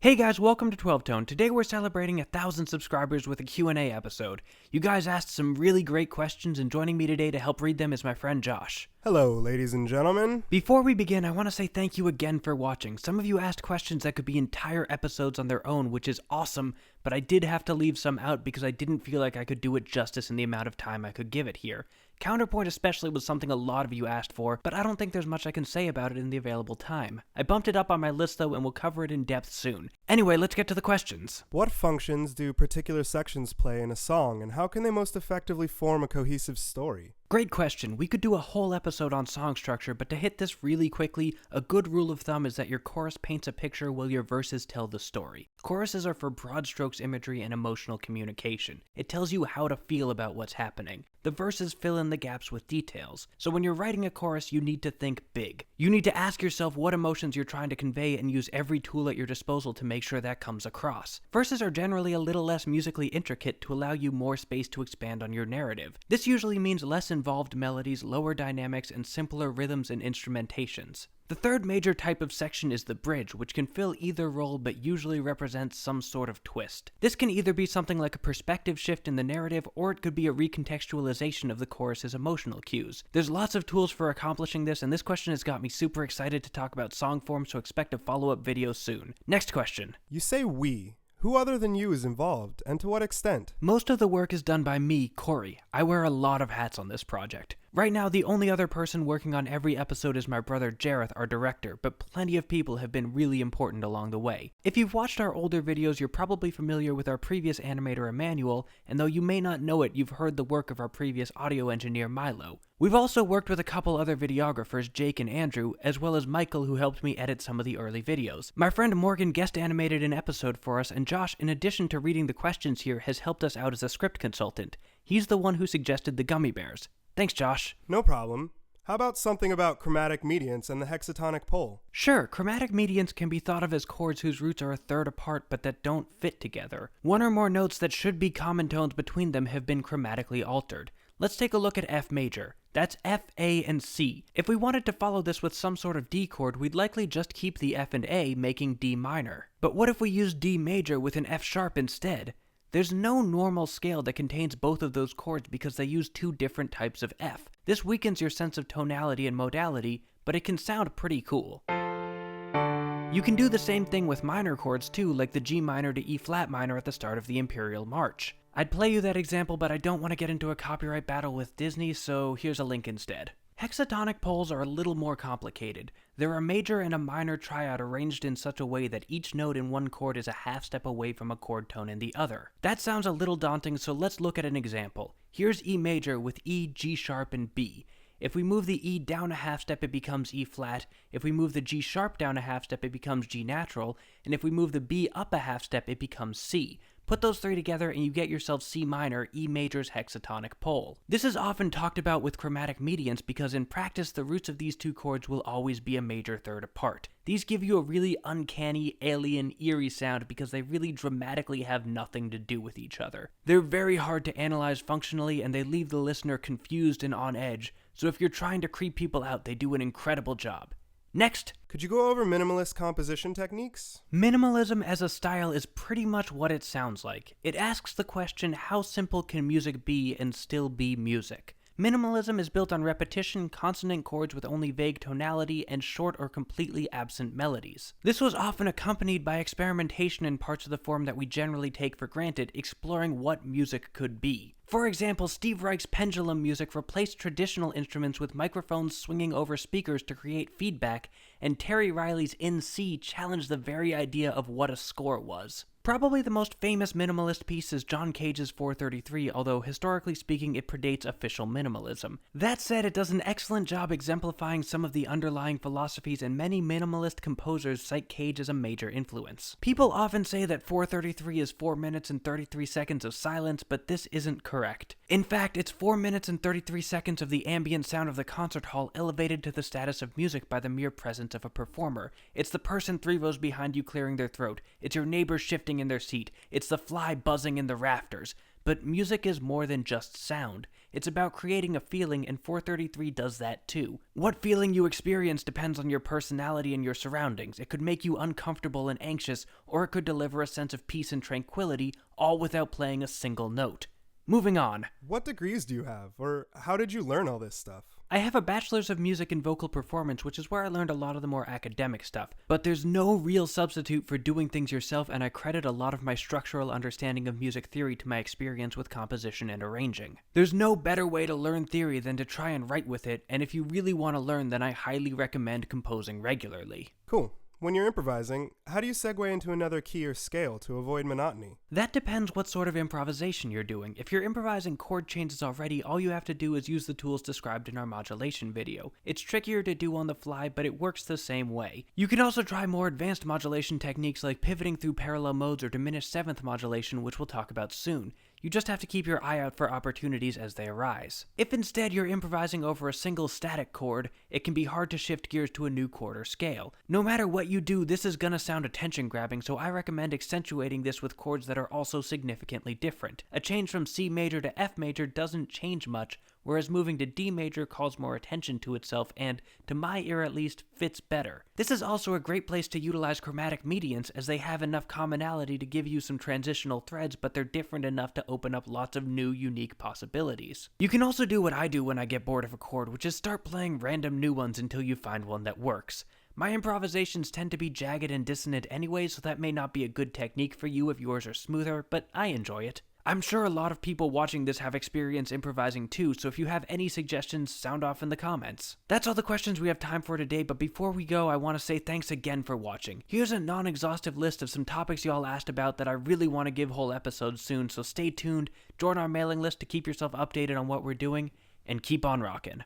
Hey guys, welcome to 12 Tone. Today we're celebrating 1,000 subscribers with a Q&A episode. You guys asked some really great questions, and joining me today to help read them is my friend Josh. Hello, ladies and gentlemen. Before we begin, I want to say thank you again for watching. Some of you asked questions that could be entire episodes on their own, which is awesome, but I did have to leave some out because I didn't feel like I could do it justice in the amount of time I could give it here. Counterpoint especially was something a lot of you asked for, but I don't think there's much I can say about it in the available time. I bumped it up on my list though, and we'll cover it in depth soon. Anyway, let's get to the questions. What functions do particular sections play in a song, and how can they most effectively form a cohesive story? Great question. We could do a whole episode on song structure, but to hit this really quickly, a good rule of thumb is that your chorus paints a picture while your verses tell the story. Choruses are for broad strokes imagery and emotional communication. It tells you how to feel about what's happening. The verses fill in the gaps with details. So when you're writing a chorus, you need to think big. You need to ask yourself what emotions you're trying to convey and use every tool at your disposal to make sure that comes across. Verses are generally a little less musically intricate to allow you more space to expand on your narrative. This usually means less involved melodies, lower dynamics, and simpler rhythms and instrumentations. The third major type of section is the bridge, which can fill either role but usually represents some sort of twist. This can either be something like a perspective shift in the narrative, or it could be a recontextualization of the chorus's emotional cues. There's lots of tools for accomplishing this, and this question has got me super excited to talk about song form, so expect a follow-up video soon. Next question. You say we. Who other than you is involved, and to what extent? Most of the work is done by me, Corey. I wear a lot of hats on this project. Right now, the only other person working on every episode is my brother Jareth, our director, but plenty of people have been really important along the way. If you've watched our older videos, you're probably familiar with our previous animator Emmanuel, and though you may not know it, you've heard the work of our previous audio engineer Milo. We've also worked with a couple other videographers, Jake and Andrew, as well as Michael, who helped me edit some of the early videos. My friend Morgan guest animated an episode for us, and Josh, in addition to reading the questions here, has helped us out as a script consultant. He's the one who suggested the gummy bears. Thanks, Josh. No problem. How about something about chromatic mediants and the hexatonic pole? Sure, chromatic mediants can be thought of as chords whose roots are a third apart but that don't fit together. One or more notes that should be common tones between them have been chromatically altered. Let's take a look at F major. That's F, A, and C. If we wanted to follow this with some sort of D chord, we'd likely just keep the F and A, making D minor. But what if we used D major with an F sharp instead? There's no normal scale that contains both of those chords because they use two different types of F. This weakens your sense of tonality and modality, but it can sound pretty cool. You can do the same thing with minor chords too, like the G minor to E flat minor at the start of the Imperial March. I'd play you that example, but I don't want to get into a copyright battle with Disney, so here's a link instead. Hexatonic poles are a little more complicated. They're a major and a minor triad arranged in such a way that each note in one chord is a half step away from a chord tone in the other. That sounds a little daunting, so let's look at an example. Here's E major with E, G sharp, and B. If we move the E down a half step, it becomes E flat. If we move the G sharp down a half step, it becomes G natural. And if we move the B up a half step, it becomes C. Put those three together and you get yourself C minor, E major's hexatonic pole. This is often talked about with chromatic mediants because in practice the roots of these two chords will always be a major third apart. These give you a really uncanny, alien, eerie sound because they really dramatically have nothing to do with each other. They're very hard to analyze functionally and they leave the listener confused and on edge, so if you're trying to creep people out, they do an incredible job. Next! Could you go over minimalist composition techniques? Minimalism as a style is pretty much what it sounds like. It asks the question, how simple can music be and still be music? Minimalism is built on repetition, consonant chords with only vague tonality, and short or completely absent melodies. This was often accompanied by experimentation in parts of the form that we generally take for granted, exploring what music could be. For example, Steve Reich's pendulum music replaced traditional instruments with microphones swinging over speakers to create feedback, and Terry Riley's In C challenged the very idea of what a score was. Probably the most famous minimalist piece is John Cage's 433, although historically speaking it predates official minimalism. That said, it does an excellent job exemplifying some of the underlying philosophies, and many minimalist composers cite Cage as a major influence. People often say that 433 is 4 minutes and 33 seconds of silence, but this isn't correct. In fact, it's 4 minutes and 33 seconds of the ambient sound of the concert hall elevated to the status of music by the mere presence of a performer. It's the person 3 rows behind you clearing their throat. It's your neighbor shifting in their seat. It's the fly buzzing in the rafters. But music is more than just sound. It's about creating a feeling, and 433 does that too. What feeling you experience depends on your personality and your surroundings. It could make you uncomfortable and anxious, or it could deliver a sense of peace and tranquility, all without playing a single note. Moving on. What degrees do you have, or how did you learn all this stuff? I have a bachelor's of music and vocal performance, which is where I learned a lot of the more academic stuff, but there's no real substitute for doing things yourself, and I credit a lot of my structural understanding of music theory to my experience with composition and arranging. There's no better way to learn theory than to try and write with it, and if you really want to learn, then I highly recommend composing regularly. Cool. When you're improvising, how do you segue into another key or scale to avoid monotony? That depends what sort of improvisation you're doing. If you're improvising chord changes already, all you have to do is use the tools described in our modulation video. It's trickier to do on the fly, but it works the same way. You can also try more advanced modulation techniques like pivoting through parallel modes or diminished seventh modulation, which we'll talk about soon. You just have to keep your eye out for opportunities as they arise. If instead you're improvising over a single static chord, it can be hard to shift gears to a new chord or scale. No matter what you do, this is gonna sound attention-grabbing, so I recommend accentuating this with chords that are also significantly different. A change from C major to F major doesn't change much, whereas moving to D major calls more attention to itself and, to my ear at least, fits better. This is also a great place to utilize chromatic medians, as they have enough commonality to give you some transitional threads, but they're different enough to open up lots of new, unique possibilities. You can also do what I do when I get bored of a chord, which is start playing random new ones until you find one that works. My improvisations tend to be jagged and dissonant anyway, so that may not be a good technique for you if yours are smoother, but I enjoy it. I'm sure a lot of people watching this have experience improvising too, so if you have any suggestions, sound off in the comments. That's all the questions we have time for today, but before we go, I want to say thanks again for watching. Here's a non-exhaustive list of some topics y'all asked about that I really want to give whole episodes soon, so stay tuned, join our mailing list to keep yourself updated on what we're doing, and keep on rockin'.